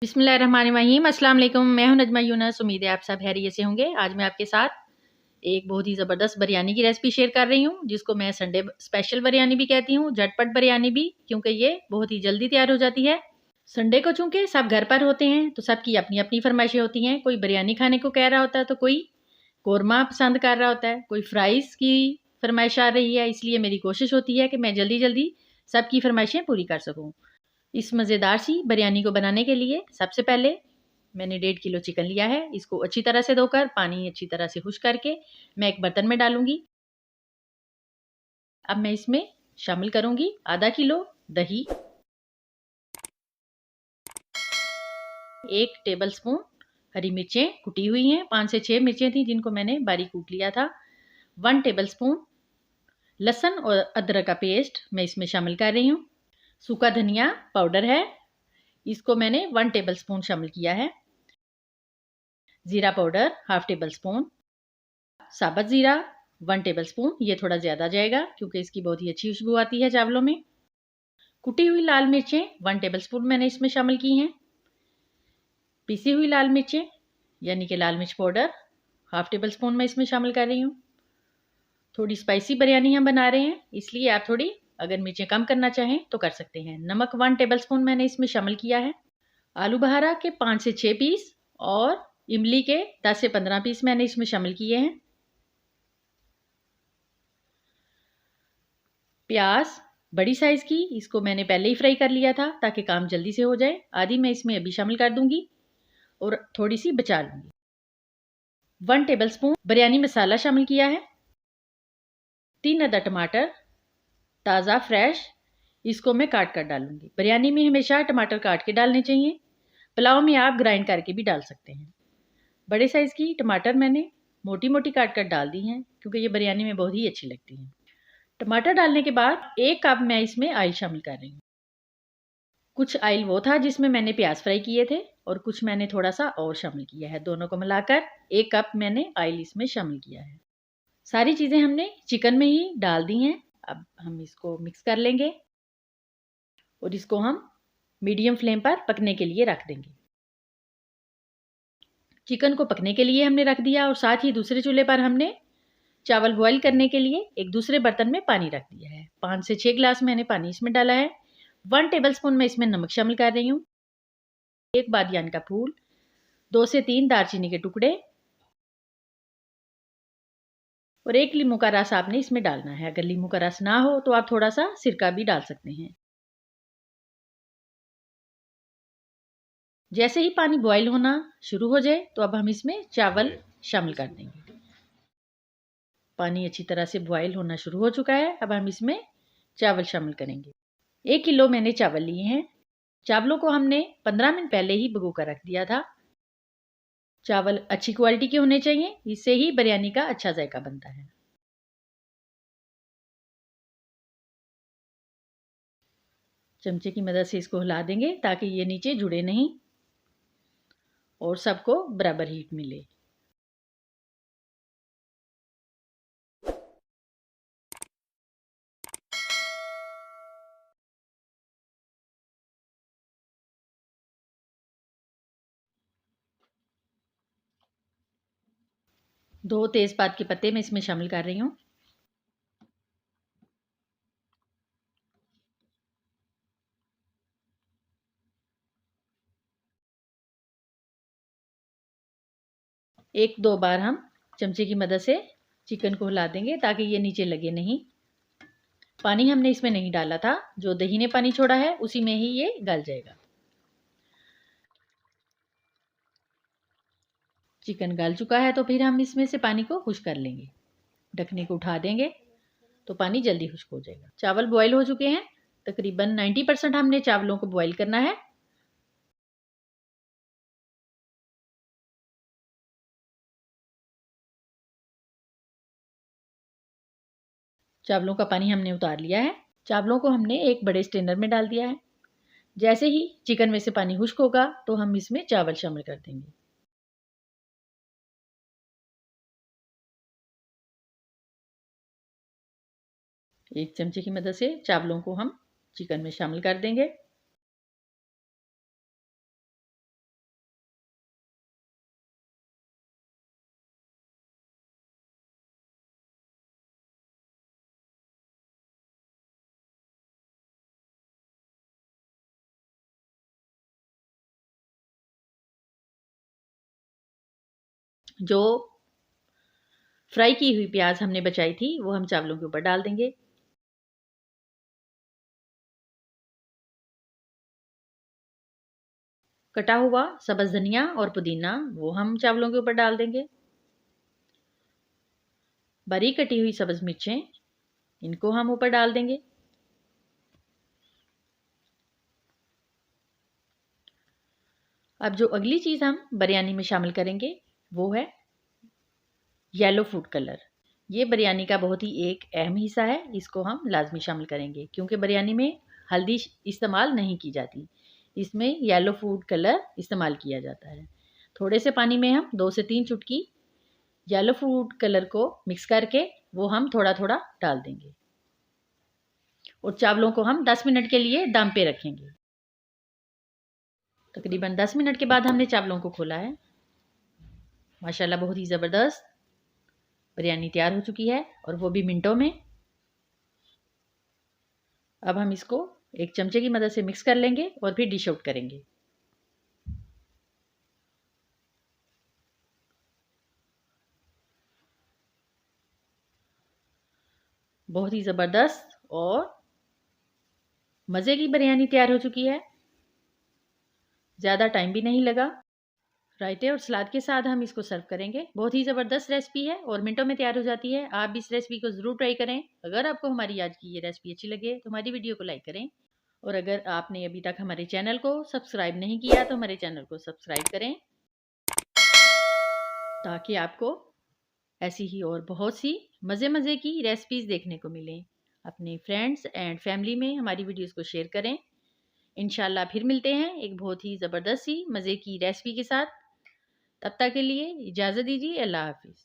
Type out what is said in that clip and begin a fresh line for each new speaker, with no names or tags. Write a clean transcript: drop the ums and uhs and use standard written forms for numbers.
बिस्मिल्लाहिर्रहमानिर्रहीम। अस्सलाम वालेकुम। मैं हूं नजमा यूनस। उम्मीद है आप सब खैरियत से होंगे। आज मैं आपके साथ एक बहुत ही ज़बरदस्त बिरयानी की रेसिपी शेयर कर रही हूं, जिसको मैं संडे स्पेशल बिरयानी भी कहती हूं, झटपट बिरयानी भी, क्योंकि ये बहुत ही जल्दी तैयार हो जाती है। संडे को चूंकि सब घर पर होते हैं तो सबकी अपनी अपनी फरमाइशें होती हैं। कोई बिरयानी खाने को कह रहा होता है तो कोई कौरमा पसंद कर रहा होता है, कोई फ्राइज़ की फरमाइश आ रही है। इसलिए मेरी कोशिश होती है कि मैं जल्दी जल्दी सबकी फरमाइशें पूरी कर सकूँ। इस मज़ेदार सी बिरयानी को बनाने के लिए सबसे पहले मैंने 1.5 किलो चिकन लिया है। इसको अच्छी तरह से धोकर पानी अच्छी तरह से खुश करके मैं एक बर्तन में डालूंगी। अब मैं इसमें शामिल करूंगी आधा किलो दही, 1 टेबल स्पून हरी मिर्चें कुटी हुई हैं, 5 से 6 मिर्चें थी जिनको मैंने बारीक कूट लिया था। 1 टेबल स्पून लहसुन और अदरक का पेस्ट मैं इसमें शामिल कर रही हूँ। सूखा धनिया पाउडर है, इसको मैंने 1 टेबल स्पून शामिल किया है। जीरा पाउडर 1/2 टेबल स्पून, साबुत ज़ीरा 1 टेबल स्पून, ये थोड़ा ज़्यादा जाएगा क्योंकि इसकी बहुत ही अच्छी खुशबू आती है चावलों में। कुटी हुई लाल मिर्चें 1 टेबल स्पून मैंने इसमें शामिल की हैं। पिसी हुई लाल मिर्चें यानी कि लाल मिर्च पाउडर 1/2 टेबल स्पून मैं इसमें शामिल कर रही हूँ। थोड़ी स्पाइसी बिरयानी हम बना रहे हैं, इसलिए आप थोड़ी अगर मिर्चें कम करना चाहें तो कर सकते हैं। नमक 1 टेबल स्पून मैंने इसमें शामिल किया है। आलू बहारा के 5 से 6 पीस और इमली के 10 से 15 पीस मैंने इसमें शामिल किए हैं। प्याज बड़ी साइज़ की, इसको मैंने पहले ही फ्राई कर लिया था ताकि काम जल्दी से हो जाए। आधी मैं इसमें अभी शामिल कर दूंगी और थोड़ी सी बचा लूंगी। 1 टेबल स्पून बिरयानी मसाला शामिल किया है। 3 अदद टमाटर ताज़ा फ्रेश, इसको मैं काट कर डालूंगी। बिरयानी में हमेशा टमाटर काट के डालने चाहिए। पुलाव में आप ग्राइंड करके भी डाल सकते हैं। बड़े साइज़ की टमाटर मैंने मोटी मोटी काट कर डाल दी हैं क्योंकि ये बिरयानी में बहुत ही अच्छी लगती हैं। टमाटर डालने के बाद 1 कप मैं इसमें ऑयल शामिल कर रही हूँ। कुछ ऑयल वो था जिसमें मैंने प्याज फ्राई किए थे और कुछ मैंने थोड़ा सा और शामिल किया है। दोनों को मिलाकर 1 कप मैंने ऑयल इसमें शामिल किया है। सारी चीज़ें हमने चिकन में ही डाल दी हैं। अब हम इसको मिक्स कर लेंगे और इसको हम मीडियम फ्लेम पर पकने के लिए रख देंगे। चिकन को पकने के लिए हमने रख दिया और साथ ही दूसरे चूल्हे पर हमने चावल बॉईल करने के लिए एक दूसरे बर्तन में पानी रख दिया है। 5 से 6 गिलास मैंने पानी इसमें डाला है। 1 टेबल स्पून मैं इसमें नमक शामिल कर रही हूँ। 1 बादियान का फूल, 2 से 3 दालचीनी के टुकड़े और 1 लींबू का रस आपने इसमें डालना है। अगर लींबू का रस ना हो तो आप थोड़ा सा सिरका भी डाल सकते हैं। जैसे ही पानी बॉईल होना शुरू हो जाए तो अब हम इसमें चावल शामिल कर देंगे। पानी अच्छी तरह से बॉईल होना शुरू हो चुका है। अब हम इसमें चावल शामिल करेंगे। 1 किलो मैंने चावल लिए हैं। चावलों को हमने 15 मिनट पहले ही भिगो कर रख दिया था। चावल अच्छी क्वालिटी के होने चाहिए, इससे ही बिरयानी का अच्छा जायका बनता है। चमचे की मदद से इसको हिला देंगे ताकि ये नीचे जुड़े नहीं और सबको बराबर हीट मिले। दो तेज़पात के पत्ते मैं इसमें शामिल कर रही हूँ। एक दो बार हम चमचे की मदद से चिकन को हिला देंगे ताकि ये नीचे लगे नहीं। पानी हमने इसमें नहीं डाला था, जो दही ने पानी छोड़ा है उसी में ही ये गल जाएगा। चिकन गल चुका है तो फिर हम इसमें से पानी को खुश्क कर लेंगे। ढकने को उठा देंगे तो पानी जल्दी खुश्क हो जाएगा। चावल बॉयल हो चुके हैं। तकरीबन 90% हमने चावलों को बॉयल करना है। चावलों का पानी हमने उतार लिया है। चावलों को हमने एक बड़े स्ट्रेनर में डाल दिया है। जैसे ही चिकन में से पानी खुश्क होगा तो हम इसमें चावल शामिल कर देंगे। एक चमचे की मदद से चावलों को हम चिकन में शामिल कर देंगे। जो फ्राई की हुई प्याज हमने बचाई थी वो हम चावलों के ऊपर डाल देंगे। कटा हुआ सब्ज़ धनिया और पुदीना वो हम चावलों के ऊपर डाल देंगे। बारीक कटी हुई सब्ज़ मिर्चें इनको हम ऊपर डाल देंगे। अब जो अगली चीज़ हम बिरयानी में शामिल करेंगे वो है येलो फूड कलर। ये बिरयानी का बहुत ही एक अहम हिस्सा है, इसको हम लाजमी शामिल करेंगे क्योंकि बिरयानी में हल्दी इस्तेमाल नहीं की जाती, इसमें येलो फूड कलर इस्तेमाल किया जाता है। थोड़े से पानी में हम 2 से 3 चुटकी येलो फूड कलर को मिक्स करके वो हम थोड़ा थोड़ा डाल देंगे और चावलों को हम 10 मिनट के लिए दम पे रखेंगे। तकरीबन 10 मिनट के बाद हमने चावलों को खोला है। माशाल्लाह बहुत ही ज़बरदस्त बिरयानी तैयार हो चुकी है और वो भी मिनटों में। अब हम इसको एक चमचे की मदद से मिक्स कर लेंगे और फिर डिश आउट करेंगे। बहुत ही ज़बरदस्त और मज़े की बिरयानी तैयार हो चुकी है। ज़्यादा टाइम भी नहीं लगा। रायते और सलाद के साथ हम इसको सर्व करेंगे। बहुत ही ज़बरदस्त रेसिपी है और मिनटों में तैयार हो जाती है। आप भी इस रेसिपी को ज़रूर ट्राई करें। अगर आपको हमारी आज की ये रेसिपी अच्छी लगे तो हमारी वीडियो को लाइक करें और अगर आपने अभी तक हमारे चैनल को सब्सक्राइब नहीं किया तो हमारे चैनल को सब्सक्राइब करें ताकि आपको ऐसी ही और बहुत सी मज़े की रेसिपीज़ देखने को मिलें। अपने फ्रेंड्स एंड फैमिली में हमारी वीडियोस को शेयर करें। इंशाल्लाह फिर मिलते हैं एक बहुत ही ज़बरदस्त सी मज़े की रेसिपी के साथ। तब तक के लिए इजाज़त दीजिए। अल्लाह हाफ़िज़।